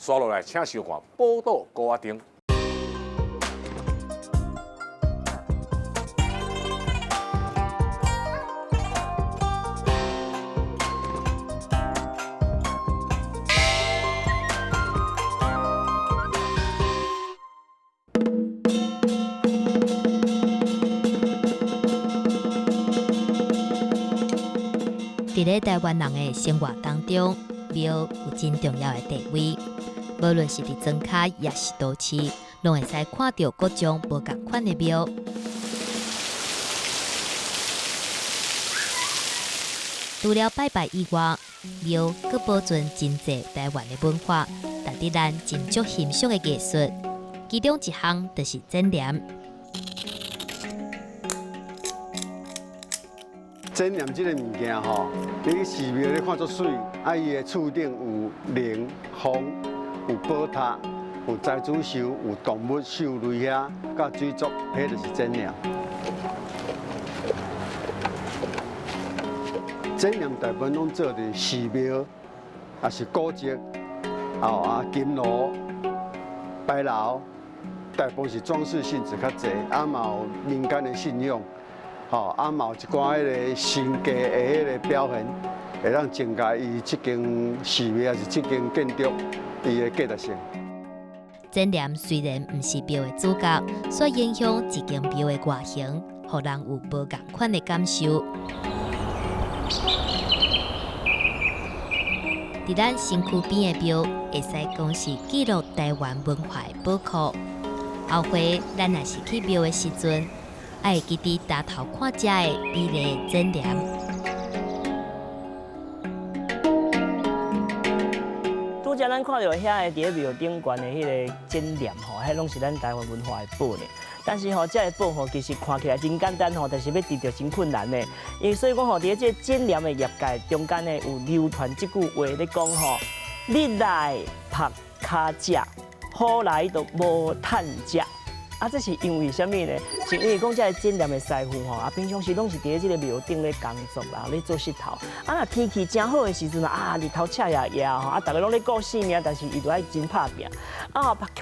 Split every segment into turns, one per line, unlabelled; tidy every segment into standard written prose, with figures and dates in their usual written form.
刷落来，请收看报道高压顶。
伫咧台湾人的生活当中，庙有真重要的地位。无论是伫庄脚，也是都市，拢会使看到各种无同款的庙。除了拜拜以外，庙阁保存真济台湾的文化，值得咱真足欣赏的艺术。其中一项就是剪黏。
剪黏这个物件吼，你去寺庙你看作水，伊的厝顶有灵风，有宝塔，有财主寿，有动物寿类遐，甲水族，迄就是剪黏。剪黏大部分拢做伫寺庙，也是古迹，金炉、白楼，大部分是装饰性质较侪，嘛有民间的信用。嘛有一寡迄个神家的迄个表现，会让增加伊这间寺庙还是这间建筑伊的价值性。
剪黏虽然毋是庙的主角，却影响一间庙的外形，互人有无同款的感受。伫咱身躯边的庙，会使讲是记录台湾文化的宝库。后回咱若是去庙的时阵，爱记得抬头看遮的美丽剪黏。
拄则咱看到遐个伫咧庙顶悬的迄个剪黏吼，迄拢是咱台湾文化的宝呢。但是吼，这个宝吼其实看起来真简单吼，但是要得到真困难的。因为所以讲吼，伫咧这剪黏的业界中间呢，有流传这句话咧讲吼：日来拍骹食，雨来就无趁食。这是因为什么呢？是因为讲这个剪黏的师傅吼，平常时拢是伫咧这个庙顶咧工作啦，咧做石头。若天气真好的时阵日头赤呀呀吼，大家拢咧顾性命，但是伊就爱真拍拼。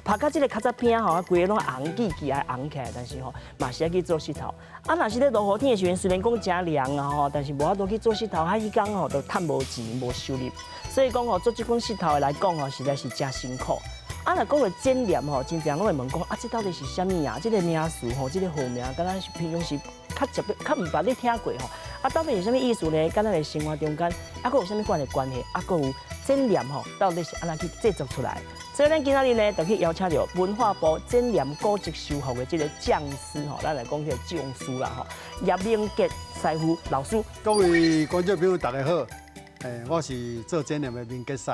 拍到这个较早片吼，规个拢红记起来红起来，但是吼嘛是爱去做石头。若是咧落雨天的时阵，虽然讲真凉吼，但是无法度去做石头，迄工吼都趁无钱无收入。所以讲吼，做这款石头的来讲吼，实在是真辛苦。若讲到剪黏吼，真正拢会问讲这到底是啥物啊？这个名词吼，这个号名，敢若是平常时较毋捌你听过吼。到底是啥物意思呢？跟咱的生活中间，佫有啥物关系？佫有剪黏吼，到底是安怎去制作出来？所以咱今仔日呢，就去邀请到文化部剪黏古迹修复的这个匠师吼，咱来讲这个匠师啦吼，叶明杰师傅老师。
各位观众朋友，大家好，我是做剪黏的明杰师。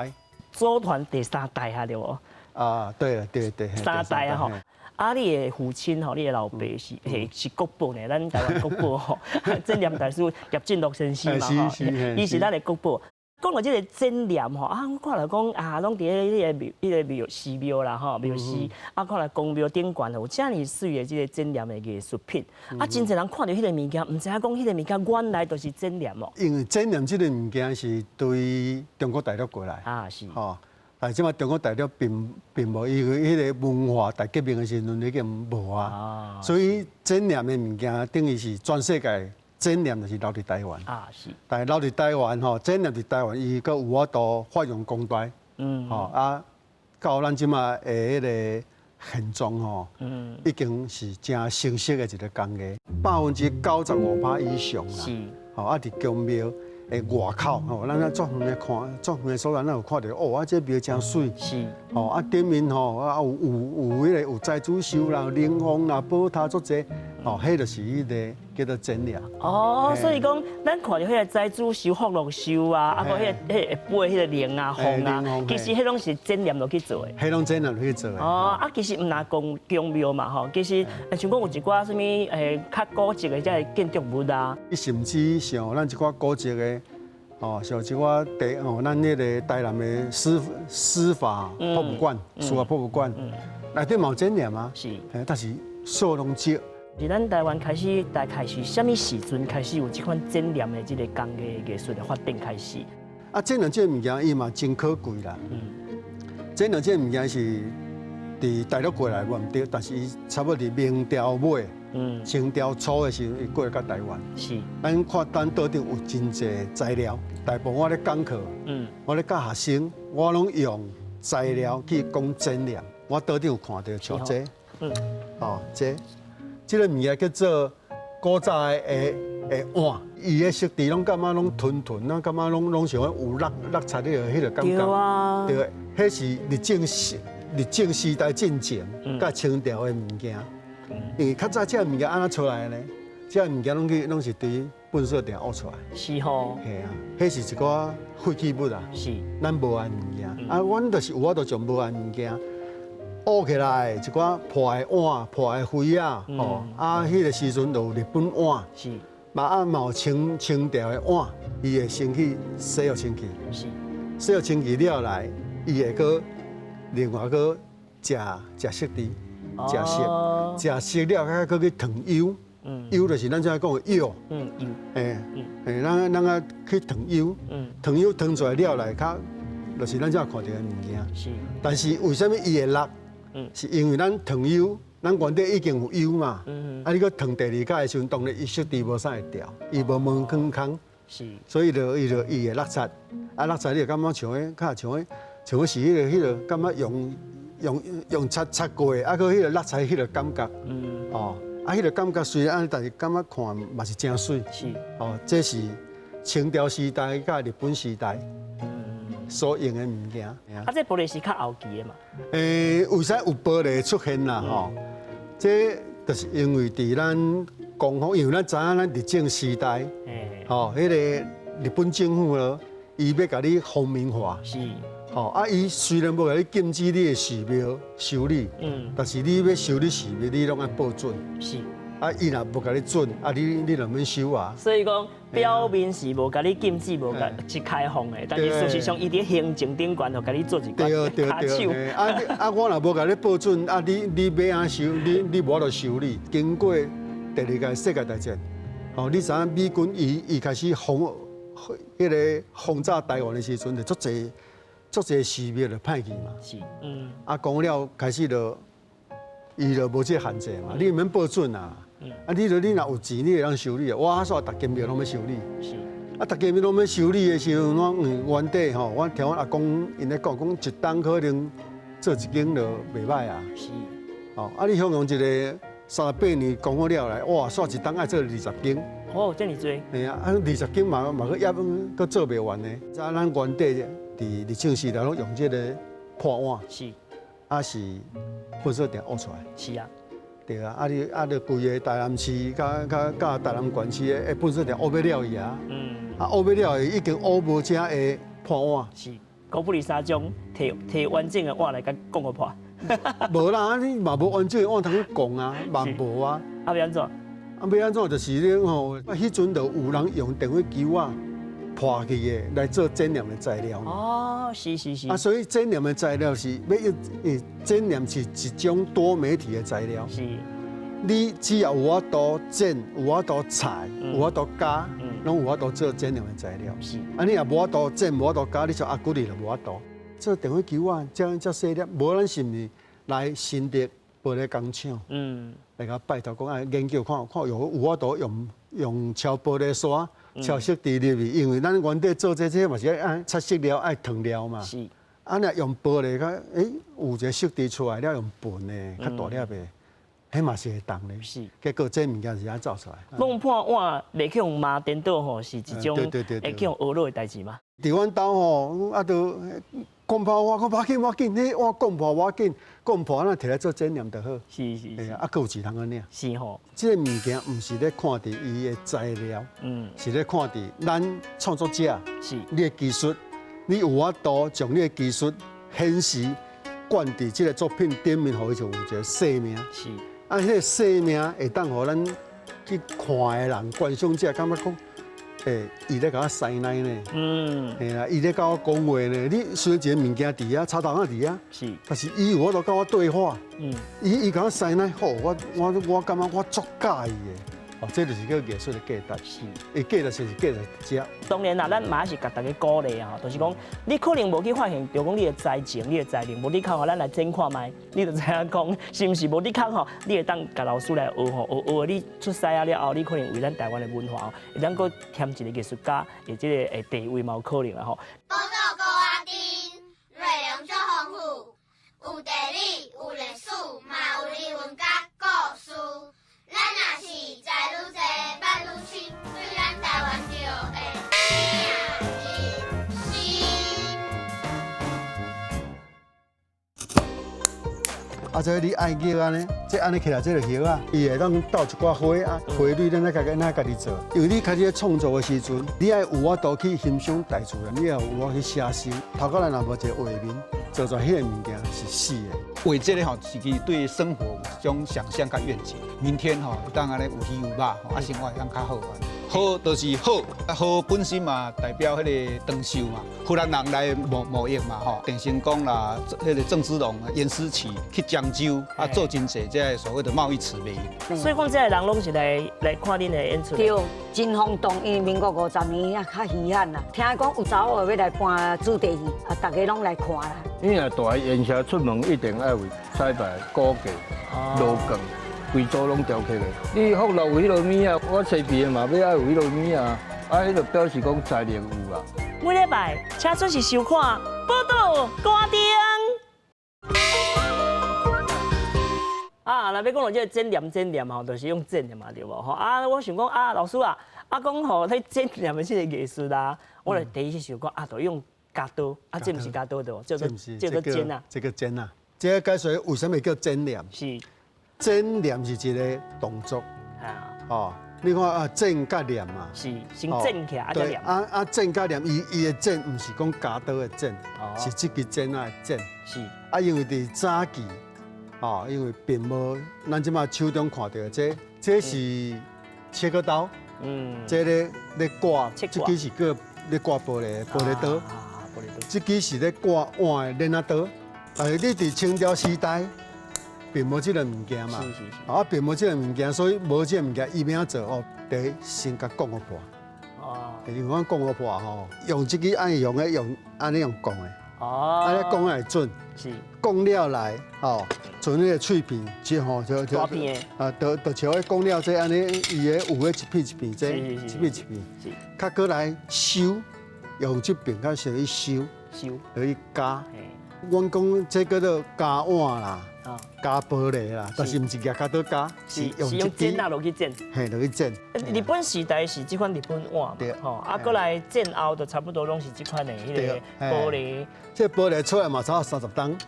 组团第3代对无？
对了，对。
3代啊吼，你的父亲吼，你的老爸是国宝呢，咱台湾国宝吼，剪黏大师叶振禄先生嘛吼，伊是咱的国宝。讲到这个剪黏吼，我看来讲拢伫咧迄个庙寺庙啦吼，庙寺看来公庙顶悬有遮尔水的这个剪黏的艺术品，真侪人看到迄个物件，毋知影讲迄个物件原来都是剪黏哦。
因为剪黏这个物件是对中国大陆过来
是
但即马中国大陆并无，因为迄个文化大革命的时阵已经无所以剪黏的物件等于是全世界剪黏就是留伫台湾
是。
但是留伫台湾吼，剪黏伫台湾伊佫有法度发扬光大到咱即马的迄个现状吼，已经是真成熟的一个工艺，95%以上啦。
是。
伫宫庙的外口吼，咱足远的看，足远的所在，咱有看到这庙真水。
是。
顶面吼有迄个有财主寿啦、灵风啦、宝塔足济，迄就是迄个叫做剪黏。
所以讲，咱看到迄个财主寿、福禄寿啊，个迄个背迄个灵啊、风啊，其实迄拢是剪黏落去做的。
迄拢剪黏落去做的。
其实毋若讲宫庙嘛吼，其实像讲有一寡什物较古迹的这建筑物啊，
甚至像咱一寡古迹的。像一寡咱迄个台南的司法博物馆、司法博物馆，内底嘛有剪黏啊，
是，
但是数量少。
伫咱台湾大概是啥物时阵开始有这款剪黏的这个工艺艺术的发展开始？
剪黏这个物件伊嘛真可贵啦。真两这物件是伫大陆过来无毋对，但是伊差不多伫明朝尾、清朝初的时候，伊过来到台湾。
是，
咱看咱岛顶有真济材料，大部分我咧讲课，我咧教学生，我拢用材料去讲真念。我岛顶有看到像这，这个物件叫做古早的碗，伊的色地拢感觉拢纯纯啊，感觉拢像有落彩迄个感觉。
对啊，
对，迄是日正时代进前，甲清朝的物件。因为较早这物件安怎出来呢？这物件拢是对粪扫店挖出来。
是吼。
系啊，迄是一寡废弃物啊。
是。
咱无爱物件，阮就是有法度将无爱物件挖起来，一寡破的碗、破的灰啊，迄个时阵就有日本碗。是。嘛有清朝的碗，伊会先去洗好清气。是。洗好清气了来，伊会搁另外搁食色地，食色了，搁去烫油。油就是咱现在讲的药。咱啊去烫油。烫油烫出来了来，就是咱现在看到的物件。是。但是为什么伊会落？是因为咱烫油。咱原底已经有油嘛，你搁烫第二届的时候，当然伊色地无啥会掉，伊無门坑空，是，所以伊会落漆，落漆你就感觉像是迄个感觉用擦过，搁迄个落漆迄个感觉，迄个感觉虽然安尼，但是感觉看嘛是真水，是，这是清朝时代甲日本时代。所用的物件，
这玻璃是较后期的嘛？
为啥有玻璃出现啦？这就是因为伫咱公方，因为咱知影咱日正时代，迄个日本政府咯，伊要甲你皇民化，是，伊虽然要甲你禁止你的寺庙修理，但是你要修理寺庙，你拢爱报准，是。伊若无甲你准，你就免修啊。
所以讲，表面是无甲你禁止，无甲去开放的，但是事实上，伊伫行政顶悬就甲你做一关卡手。
我若无甲你报准，你要安修，你无法度修理。经过第二届世界大战，你知影美军伊开始轰炸台湾的时阵，就足侪寺庙就歹去嘛。是，讲了开始就伊就无这限制嘛，你免报准啊。你若有钱，你会当修理啊。我煞逐间庙拢要修理。是。逐间庙拢要修理的时候，原底我听阮阿公因咧讲一档可能做一间就袂歹啊。是。你想用一个38年讲好了来，哇，煞一档爱做20间。
这么多。
嘿啊，20间嘛搁压搁做袂完呢。咱原底伫日正时代拢用这个破碗。是。是粪扫店挖出来。是啊。对啊，就规个台南市甲台南县市的粪扫店挖不了伊啊。挖不了伊，已经挖无这个破碗。是，古不离沙种摕完整的碗来甲讲个破。无啦，你嘛无完整的碗通去讲啊，嘛无啊。要安怎？要安怎就是咧迄阵就有人用电话机啊。破去的来做检验的材料。是。所以检验的材料是检验是一种多媒体的材料。是。你只要有法度检，有法度采，有法度加，拢有法度做检验的材料。是。你若无法度检，无法度加，你像阿古里就无法度。做电话机啊，这细粒，无咱是毋是来新竹玻璃工厂？来甲拜托讲研究看有法度用敲玻璃刷。敲色地入去，因为咱原底做这嘛是爱擦色料、爱烫料嘛。是。若用玻璃，有一个色地出来了，用笨的、较大粒的，迄嘛是会当的。是。结果这物件是安造出来。弄破碗袂去用麻颠倒吼，是一种会去用学落的代志嘛。伫阮兜吼，都讲破碗，讲要紧，迄碗讲破我紧，讲破咱摕来做检验就好。是。佫有一通个领。是吼。这个物件毋是咧看伫伊的材料，是咧看伫咱创作者，是你的技术，你有法度将你的技术显示灌伫这个作品顶面，互伊就有一个生命。是。迄个生命会当互咱去看的人、观赏者感觉讲。伊咧甲我塞奶呢，嘿啦，伊咧甲我讲话呢。你虽然一个物件伫遐，插头仔伫遐，是，但是伊有法度甲我对话，伊甲我塞奶，好，我感觉我足喜意的，哦，这就是叫艺术的价值。是，伊价值就是价值只。
当然啦，咱嘛是甲大家鼓励啊，就是讲你可能无去发现，就讲你的才情、你的才能，无你看吼，咱来整看卖，你就知影讲是毋是无你看吼，你会当甲老师来学吼，学你出师啊了后，你可能为咱台湾的文化吼，会当搁添一个艺术家的这个地位嘛有可能啊吼。
报道高阿丁，内容足丰富，有地理，有历史，嘛有人文甲故事。咱若是知愈多，捌愈深，对咱台湾就会
啊，这你爱叶安尼，这安尼起来，这个叶啊，伊会当倒一寡花啊，花蕊咱来家己做。因为你开始创作的时阵，你爱有法度去欣赏大自然，你也有法去写生。头壳咱若无一个画面，做出迄个物件是死的。
画这个吼，是伊对生活有一种想象甲愿景。明天吼，有当安尼有鱼有肉，啊，生活会当较好玩。好就是好，啊好本身嘛代表迄个长寿嘛，荷兰人来贸易嘛吼，郑成功啦，迄个郑芝龙、严思齐去漳州啊做真济这所谓的贸易驰名。
所以讲，这个人拢是来看恁的演出。
对，真轰动，因为民国50年啊较稀罕啦。听讲有查某要来搬主题戏，啊，大家拢来看啦。
你若大烟车出门，一定爱为彩排、高价、路梗。规组拢调起来，你福楼有迄落物啊，我西边嘛要爱有迄落物啊，啊，迄就表示讲财力有啊。
每礼拜请准时收看报道高丁。啊，若要讲到这个整念吼，就是用整念嘛，对无吼？啊，我想讲啊，老师啊，讲吼，迄整念的这个艺术啦，我来第一是想讲啊，就用加刀，啊，这毋是加刀对无？叫做剪啊。
这个剪啊，这个解说为什么叫整念？
是。
整念是一个动作，
啊，
哦，你看啊，整甲念嘛，
是先整起来，啊再念。
整甲念，伊的整唔是讲加刀的整，是这个整啊的整。
是。
啊，因为伫早期，哦，因为并无咱即马手中看到这是切割刀，这咧刮，这支是个咧刮玻璃刀，玻璃刀，这支是咧刮碗的链仔刀。但是你伫清朝时代。并无即个物件嘛，并无即个物件，所以无即个物件，伊要做哦，第一先甲讲破。哦，因为我讲破吼，用即个安尼用安尼用讲的，安尼讲会准。是。讲了来，吼，像迄个脆片，即吼就
大片的。
就像迄讲了这安尼，伊个有诶一片一片，这一片一片。是。较过来收，用即边较先去收，去加。阮讲这叫做加碗啦。加玻璃啦，但是唔是夹卡刀加，
是用剪啊落去剪，
嘿落去剪。
日本时代是这款日本碗嘛，吼，啊，过来战后就差不多拢是这款的迄个玻璃。
这玻璃出来嘛，差不多30吨，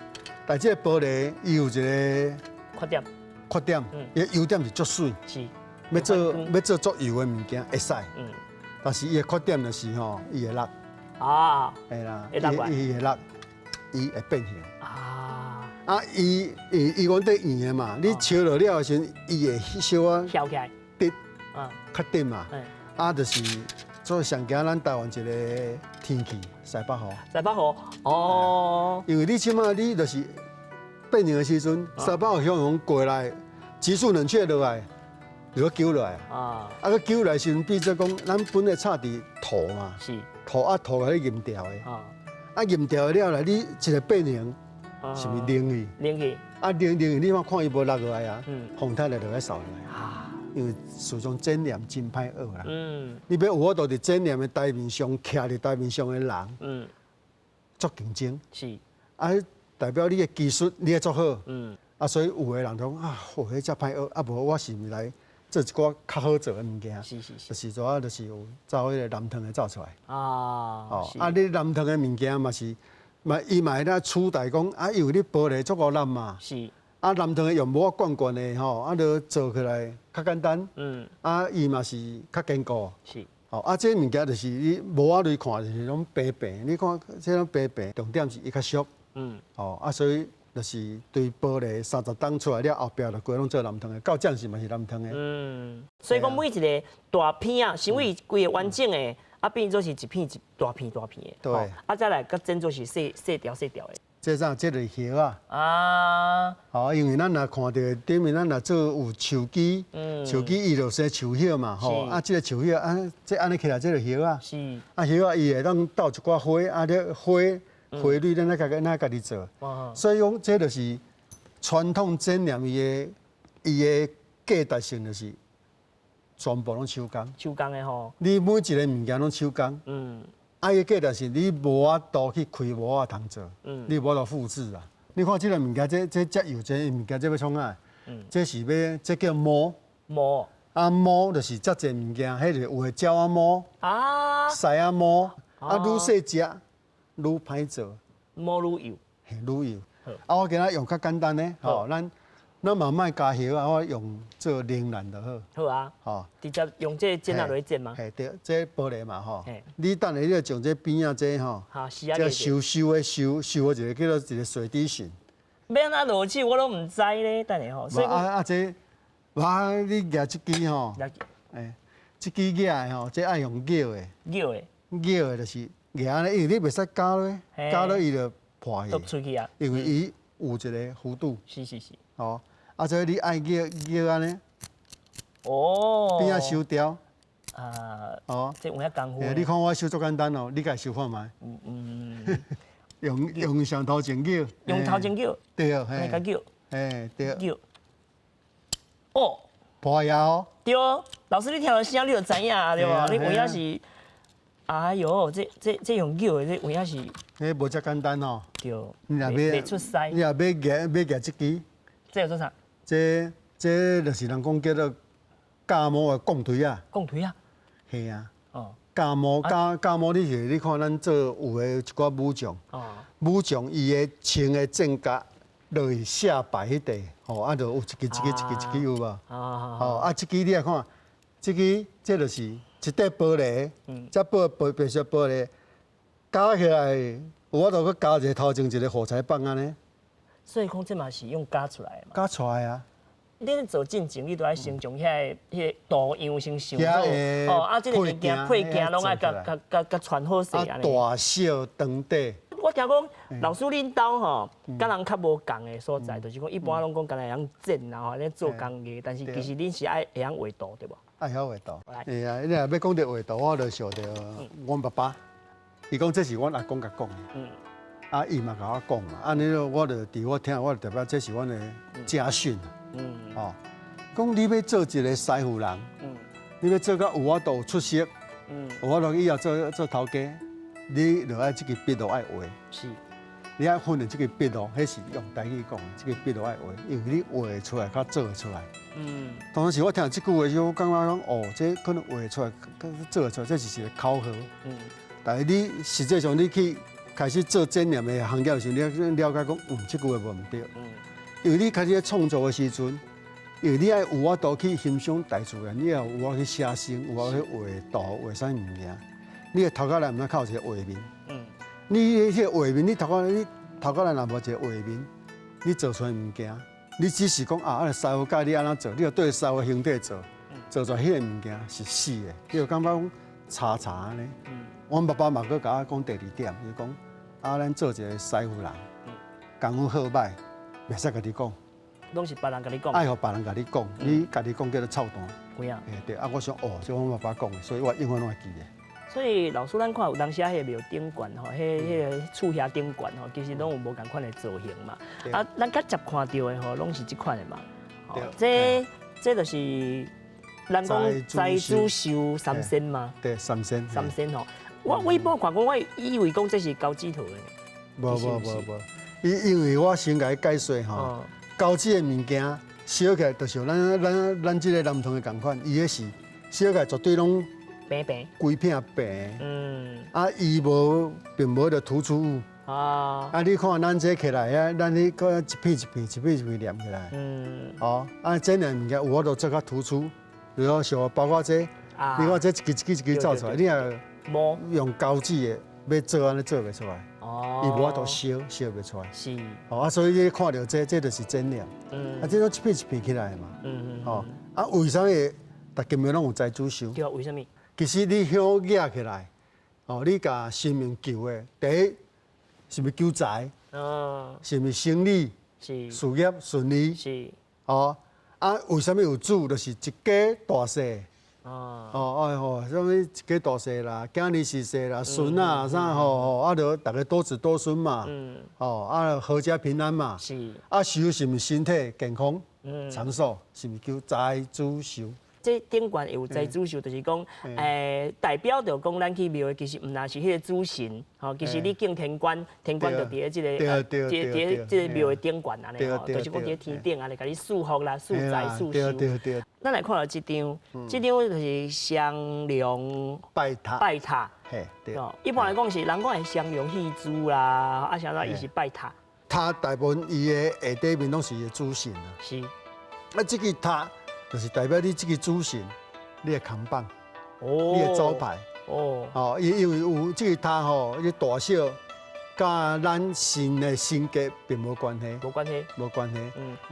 但这玻璃伊有一个缺点，伊优点是足水，是要做足油的物件会使，但是伊的缺点就是吼，伊会落，啊，系啦，伊会落，伊会变形。啊，伊讲得圆的嘛，你烧落了的时阵，伊会稍啊
翘起来，
直，较直嘛。啊，就是做上惊咱台湾一个天气西北风。
西北风哦。
因为你即马你就是变形的时阵，西北风向阳过来，急速冷却落来，就揪落来。啊，个揪来时阵，比作讲咱本来插伫土嘛，是土来去研调的。啊，研调了来，你一个变形。是咪冷去？
冷去。
啊，冷去，你看伊无落落来啊，风太来就来扫落来。啊，因为始终整念真歹学啦。你要有法度伫整念的台面上，徛伫台面上的人，足竞争。是。啊，代表你的技术你也足好。啊，所以有的人讲啊，迄只歹学，啊无我是咪来做一寡较好做的物件。是。就是主要就是有走迄个南藤的走出来。啊。哦。啊，你南藤的物件嘛是。伊嘛会咧取代讲啊，因为你玻璃足够烂嘛，是啊，南藤的用无罐的吼，啊，就做起来较简单，啊，伊嘛是较坚固，是，哦，啊，这物件就是你无仔类看就是种白白，你看这种白白，重点是伊较俗，哦，啊，所以就是对玻璃30吨出来了后壁就规拢做南藤的，到暂时嘛是南藤的，
所以讲每一个大片啊，是为规个完整的。啊，变做是一片一大片的，对，啊再来，甲整做是细条的。
这啥？这个叶啊。
啊，
哦，因为咱若看到顶面，咱若做有树枝，树枝伊就生树叶嘛，吼。啊，这个树叶这安尼起来，这个叶啊。
是。
啊，叶啊，伊会当倒一寡花，啊，这花蕊咱家己做。所以讲，这就是传统剪染伊的价值性，就是全部拢手工。
手工的吼。
你每一个物件拢手工。啊，伊价值是你无法度去开模啊，通做。你无法度复制啊。你看这个物件，这遮有这物件，这要创啊？这是要这叫模。
模。
啊，模就是遮济物件，迄个有的鸟啊模。啊。狮啊模。啊，愈细只愈歹做。
模愈幼。
嘿，愈幼。啊，我今仔用较简单的，吼，咱嘛莫加叶啊，我用做铃兰就好。好
啊。
吼，
直接用这剪落去剪吗？
嘿，对，这玻璃嘛，吼。你等下你要从这边啊，这吼，这修的一个叫做一个水滴型。
要安怎落去我都唔知咧，等下吼。
这，你举这支吼，这支举的吼，这爱用咬的。咬的就是咬咧，因为你袂使加落，加落伊就破去。
出去啊。因
为伊有一个弧度。
是。
哦，啊，所以你爱咬安尼。
哦。
边仔收掉。
哦。这有遐功夫。
你看我收足简单哦，你家收看觅。用上头前咬。
用头前咬。
对哦，
嘿。甲咬。
嘿，对。
咬。哦。
破牙哦。
对，老师你听到声你就知影对无？你有影是，哎哟，这用咬的，这有影是。
迄无遮简单哦。
对。
你若
要出师。
你若要夹这支。
这有做啥？
这就是人讲叫做夹模的贡腿啊。
贡腿啊？
系啊。哦。夹模你看咱做有的一寡武将。哦。武将伊的穿的正甲落去下摆迄地，吼，啊，就有一支有无？哦。啊，这支你来看，这就是一块玻璃，这白色玻璃，加起来有法度佮加一个头前一个火柴棒安尼。
所以讲，这嘛是用加出来的嘛。
加出来啊！
你做进前，你都爱先从迄个图样先想好，哦，啊，这个物件配件拢爱甲传好势安尼。
大小长短。
我听讲，老师恁兜吼，甲人较无共的所在，就是讲一般拢讲敢若会晓剪，然后咧做工艺，但是其实恁是爱会晓画图，对无？
爱晓画图。哎呀，你若要讲到画图，我就想到阮爸爸，伊讲这是阮阿公甲讲的。啊，伊嘛甲我讲嘛，安尼我就伫我听，我就代表这是阮的家训。哦，讲你要做一个师傅人，你要做到有法度出色，有法度以后做头家，你就爱这个笔都爱画。
是。
你爱训练这个笔咯，迄是用台语讲，这个笔都爱画，因为你画出来，较做得出来。当时我听这句话时，我感觉讲，哦，这可能画出来，做得出来，这是一个考核。但是你实际上你去开始做剪染的行业时，你了解讲，这句话无唔对。因为你开始创作的时阵，因为你爱有法度去欣赏大自然，你也有法度去写生，有法度去画图、画啥物件。你的头壳内毋通靠一个画面。你迄个画面，你头壳内若无一个画面，你做出来物件，你只是讲啊，师傅教你安怎做，你要对师傅形体做，做出来迄个物件是死的，你就感觉讲差安尼。阮爸爸嘛佫甲我讲第二点，伊讲啊，咱做一个师傅人，功夫好歹，袂使甲你讲，
拢是别人甲你讲，
爱互别人甲你讲，你家己讲叫做操蛋。
有影？
对啊，我想哦，这阮爸爸讲的，所以我永远拢会记的。
所以老师，咱看有当时迄个庙顶悬吼，迄个厝遐顶悬吼，其实拢有无共款的造型嘛。啊，咱较接看到的吼，拢是这款的嘛。这就是咱讲财主寿三仙嘛。
对，三仙。
三仙吼，我一般看讲，我以为讲这是高指头的。
无，因为我先甲伊解说吼，高指的物件烧起来，就像咱这个南通的共款，伊个是烧起来绝对拢。
平，
规片平，啊，伊并无着突出物，啊，你看咱这起来啊，咱你搁一片连起来，哦，啊，这样物件有法度做较突出，比如像包括这，你看这一支造出来，你也用高纸的要做安尼做袂出来，伊无法度烧袂出来，是，哦，啊，所以你看到这就是真染，啊，这种一片起来嘛，哦，啊，为啥会大家庙拢有财主寿？
对啊，为什么？
其实你香举起来，哦，你甲神明求的，第一是要求财，是毋是生理、
是
事业顺利？
是
哦，啊，为什么有子？就是一家大细。什么一家大细啦，囝儿是细啦，孙啊啥就大家多子多孙嘛。阖家平安嘛。
是。
寿是毋是身体健康、长寿，是毋是叫财主寿？
这顶悬会有财主寿，就是讲，代表着讲咱去庙的其实毋那是迄个主神，其实你敬天官，天官就伫咧即个即个庙的顶悬安尼就是讲伫咧天顶安尼，甲你祝福啦、祝财、祝寿。咱来看到即张，即张就是上梁
拜塔。
拜塔，
对。
一般来讲是人讲会上梁祭祖啦，啥伊是拜塔。
塔大部分伊的下底面拢是伊的主神啊。
是。
这个塔。就是代表你这个主神，你的扛棒，你的招牌。因为有这个塔吼，伊大小，甲咱神的性格并无关系。
无关系。
无关系。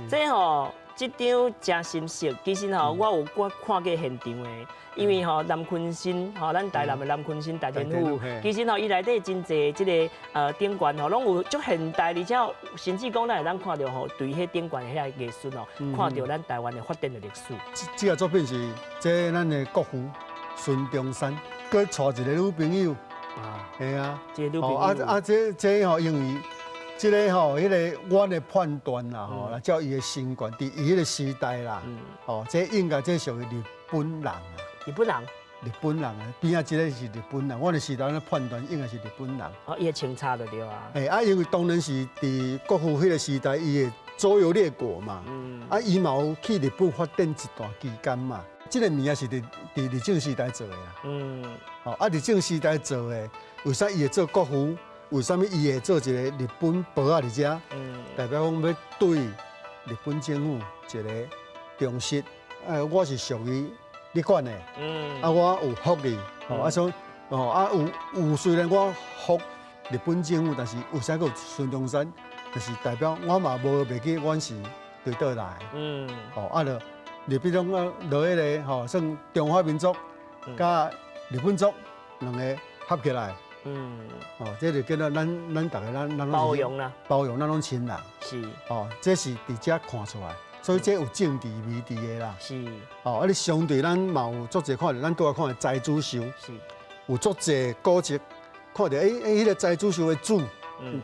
这吼，这张真心色，其实吼，我看过现场的，因为吼南昆生，吼咱台南的南昆生大天府，其实吼伊内底真侪这个顶悬吼，拢有足现代，而且甚至讲咱会当看到吼，对迄顶悬的遐艺术哦，看到咱台湾的发展的历史。
这个作品是这咱的国父孙中山，佮带一个女朋友。系啊。
这个女朋友。
这吼，因为这个吼，迄个我的判断啦吼，来照伊的身冠，伫伊迄个时代啦，这应该这属于日本人啊。
日本人。
日本人啊，边啊，这个是日本人。我的时代咧判断应该是日本人。
伊的清查就对啊。
因为当然是伫国父迄个时代，伊会周游列国嘛。伊嘛有去日本发展一段期间嘛。这个物也是伫日治时代做的啦。日治时代做的，为啥伊会做国父？为什么伊会做一个日本博啊？伫遮，代表讲要对日本政府一个重视。我是属于你管的，我有福利，有虽然我服日本政府，但是有啥个孙中山，就是代表我嘛无袂记阮是对倒来的。就比如讲落迄个算中华民族甲日本族两个合起来。这就叫做咱大家咱
包容啦，
包容咱拢亲人。
是。
这是伫遮看出来。所以这有政治味伫的啦。
是。
你相对咱嘛有足侪看到，咱拄仔看到财主寿。
是。
有足侪古迹看到，迄个财主寿的主，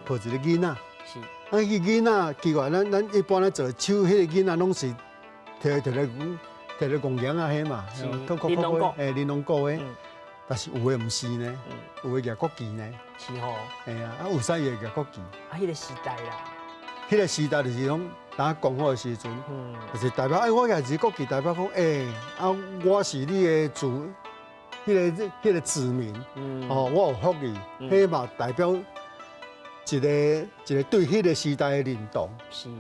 抱一个囡仔。
是。
迄囡仔奇怪，咱一般咧做手，迄个囡仔拢是摕咧公羊啊，迄嘛。
是。玲珑果。
玲珑果的。但是有的毋是呢，有的举国旗呢。
是吼。
有啥伊会举国旗？
迄个时代啦。
迄个时代就是讲。打讲好的时阵，就是代表我也是国旗，代表讲我是你的主，迄个子民，我有福利，迄嘛代表一个对迄个时代的认同，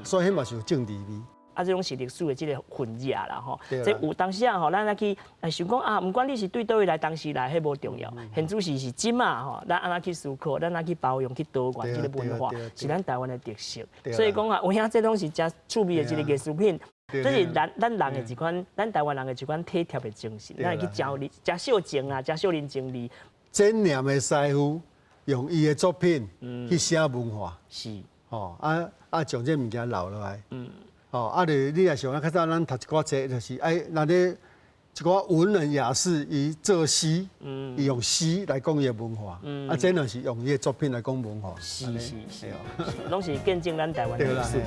所以迄嘛是有政治味。
这种是历史的这个混入啦吼，这有当时啊吼，咱来去想讲啊，不管你是对倒位来，当时来迄无重要，现主是今啊吼，咱安怎去思考，咱安怎去包容去多元这个文化，是咱台湾的特色。所以讲啊，有影这拢是真趣味的一个艺术品，这是咱人的一款，咱台湾人的一款体贴的精神，咱会去教你，食小情啊，食小人情味。
真念的师傅用伊的作品去写文化，
是
将这物件留落来。你也想较早咱读一寡册，就是那咧一寡文人雅士，伊作诗，伊用诗来讲伊的文化，这就是用伊的作品来讲文化。
是，拢是见证咱台湾的历史。